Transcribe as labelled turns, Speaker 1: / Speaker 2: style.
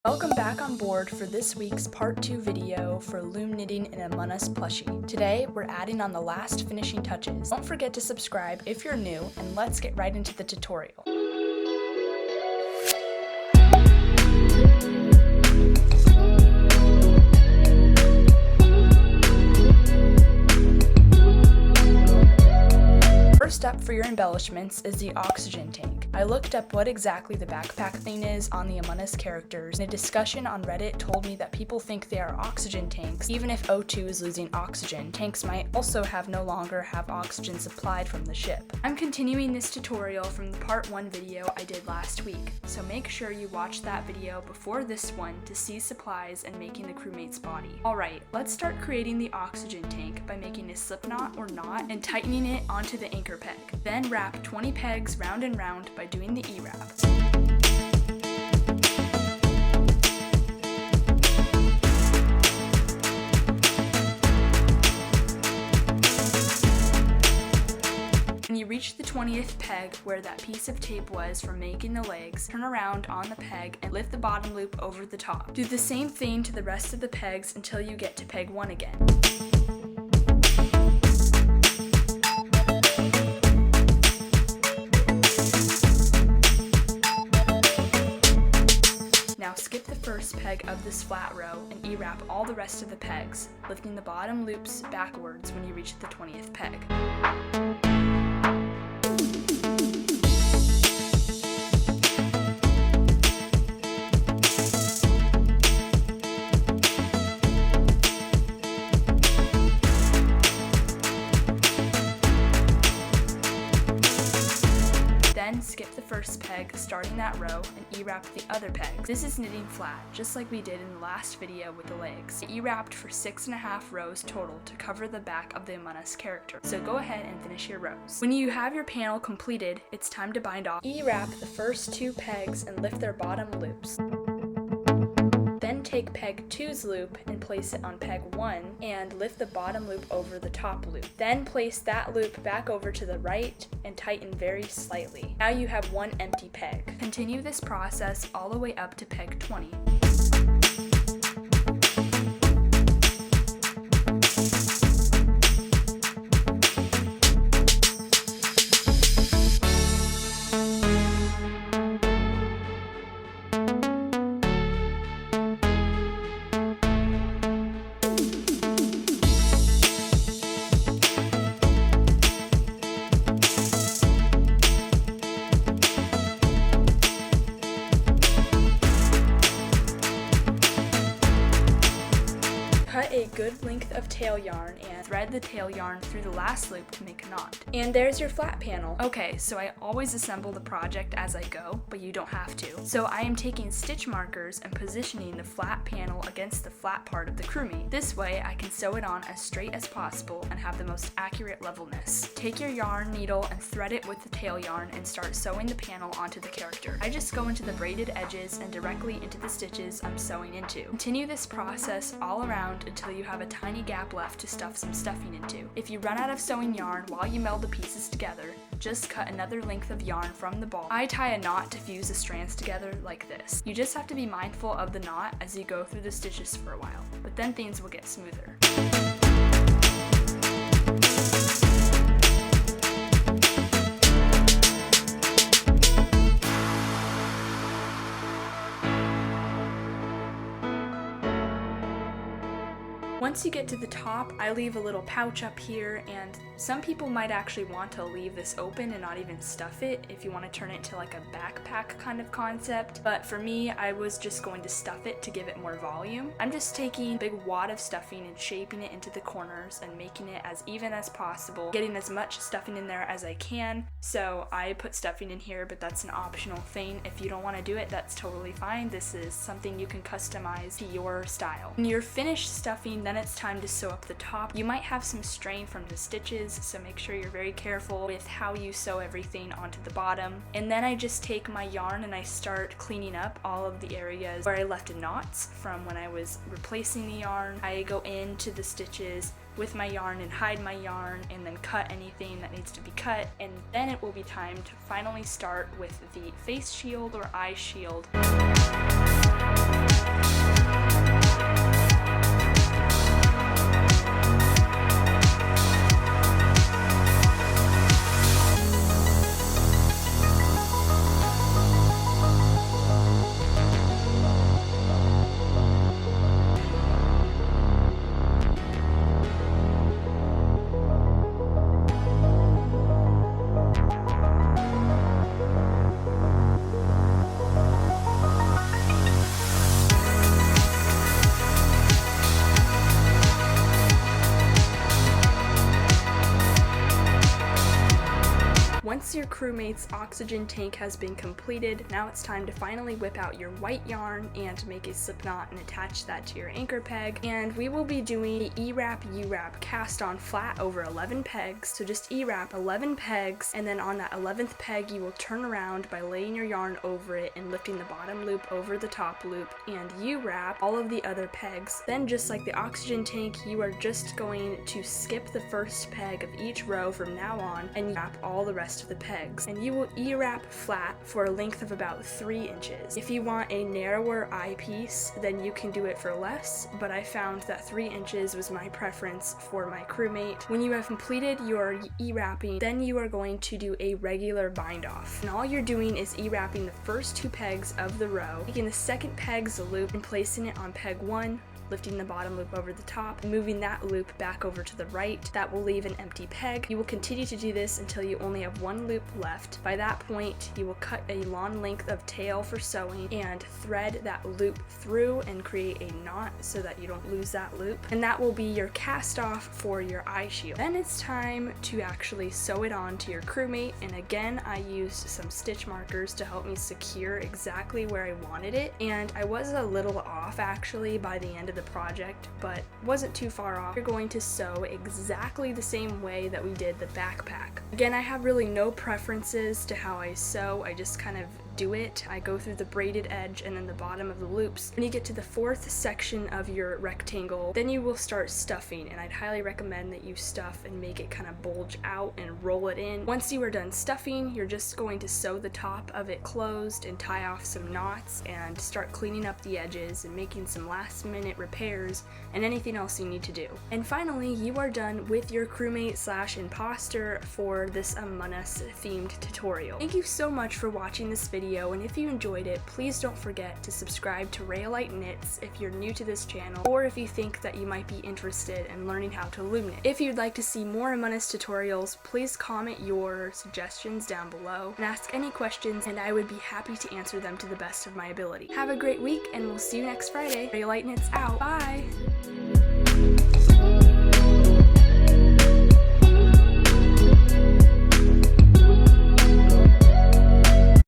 Speaker 1: Welcome back on board for this week's part 2 video for Loom knitting in Among Us plushie. Today, we're adding on the last finishing touches. Don't forget to subscribe if you're new, and let's get right into the tutorial. First up for your embellishments is the oxygen tank. I looked up what exactly the backpack thing is on the Among Us characters, and a discussion on Reddit told me that people think they are oxygen tanks. Even if O2 is losing oxygen, tanks might also no longer have oxygen supplied from the ship. I'm continuing this tutorial from the part 1 video I did last week, so make sure you watch that video before this one to see supplies and making the crewmate's body. Alright, let's start creating the oxygen tank by making a slip knot or knot and tightening it onto the anchor peg. Then wrap 20 pegs round and round by doing the E-wrap. When you reach the 20th peg where that piece of tape was from making the legs, turn around on the peg and lift the bottom loop over the top. Do the same thing to the rest of the pegs until you get to peg 1 again. Now skip the first peg of this flat row and E-wrap all the rest of the pegs, lifting the bottom loops backwards when you reach the 20th peg. Then skip the first peg, starting that row, and E-wrap the other pegs. This is knitting flat, just like we did in the last video with the legs. I E-wrapped for 6.5 rows total to cover the back of the Among Us character, so go ahead and finish your rows. When you have your panel completed, it's time to bind off. E-wrap the first 2 pegs and lift their bottom loops. Then take peg 2's loop and place it on peg 1 and lift the bottom loop over the top loop. Then place that loop back over to the right and tighten very slightly. Now you have 1 empty peg. Continue this process all the way up to peg 20. Cut a good length of tail yarn and thread the tail yarn through the last loop to make a knot. And there's your flat panel. Okay, so I always assemble the project as I go, but you don't have to. So I am taking stitch markers and positioning the flat panel against the flat part of the crewmate. This way I can sew it on as straight as possible and have the most accurate levelness. Take your yarn needle and thread it with the tail yarn and start sewing the panel onto the character. I just go into the braided edges and directly into the stitches I'm sewing into. Continue this process all around until you have a tiny gap left to stuff some stuffing into. If you run out of sewing yarn while you meld the pieces together, just cut another length of yarn from the ball. I tie a knot to fuse the strands together like this. You just have to be mindful of the knot as you go through the stitches for a while, but then things will get smoother. Once you get to the top, I leave a little pouch up here, and some people might actually want to leave this open and not even stuff it if you want to turn it to like a backpack kind of concept. But for me, I was just going to stuff it to give it more volume. I'm just taking a big wad of stuffing and shaping it into the corners and making it as even as possible, getting as much stuffing in there as I can. So I put stuffing in here, but that's an optional thing. If you don't want to do it, that's totally fine. This is something you can customize to your style. When you're finished stuffing, then it's time to sew up the top. You might have some strain from the stitches, so make sure you're very careful with how you sew everything onto the bottom. And then I just take my yarn and I start cleaning up all of the areas where I left knots from when I was replacing the yarn. I go into the stitches with my yarn and hide my yarn and then cut anything that needs to be cut, and then it will be time to finally start with the face shield or eye shield. Once your crewmate's oxygen tank has been completed, now it's time to finally whip out your white yarn and make a slip knot and attach that to your anchor peg. And we will be doing a E-wrap U-wrap cast on flat over 11 pegs. So just E-wrap 11 pegs, and then on that 11th peg you will turn around by laying your yarn over it and lifting the bottom loop over the top loop, and U-wrap all of the other pegs. Then just like the oxygen tank, you are just going to skip the first peg of each row from now on and wrap all the rest of the pegs, and you will E-wrap flat for a length of about 3 inches. If you want a narrower eyepiece, then you can do it for less, but I found that 3 inches was my preference for my crewmate. When you have completed your E-wrapping, then you are going to do a regular bind off, and all you're doing is E-wrapping the first 2 pegs of the row, taking the second peg's loop and placing it on peg 1, lifting the bottom loop over the top, and moving that loop back over to the right. That will leave an empty peg. You will continue to do this until you only have 1 loop left. By that point, you will cut a long length of tail for sewing and thread that loop through and create a knot so that you don't lose that loop. And that will be your cast off for your eye shield. Then it's time to actually sew it on to your crewmate, and again I used some stitch markers to help me secure exactly where I wanted it, and I was a little off actually by the end of the project, but wasn't too far off. You're going to sew exactly the same way that we did the backpack. Again, I have really no preferences to how I sew. I just kind of do it. I go through the braided edge and then the bottom of the loops. When you get to the 4th section of your rectangle, then you will start stuffing, and I'd highly recommend that you stuff and make it kind of bulge out and roll it in. Once you are done stuffing, you're just going to sew the top of it closed and tie off some knots and start cleaning up the edges and making some last minute repairs and anything else you need to do. And finally, you are done with your crewmate / imposter for this Among Us themed tutorial. Thank you so much for watching this video, and if you enjoyed it, please don't forget to subscribe to Rayolite Knits if you're new to this channel, or if you think that you might be interested in learning how to loom knit. If you'd like to see more Among Us tutorials, please comment your suggestions down below and ask any questions, and I would be happy to answer them to the best of my ability. Have a great week, and we'll see you next Friday. Rayolite Knits out. Bye!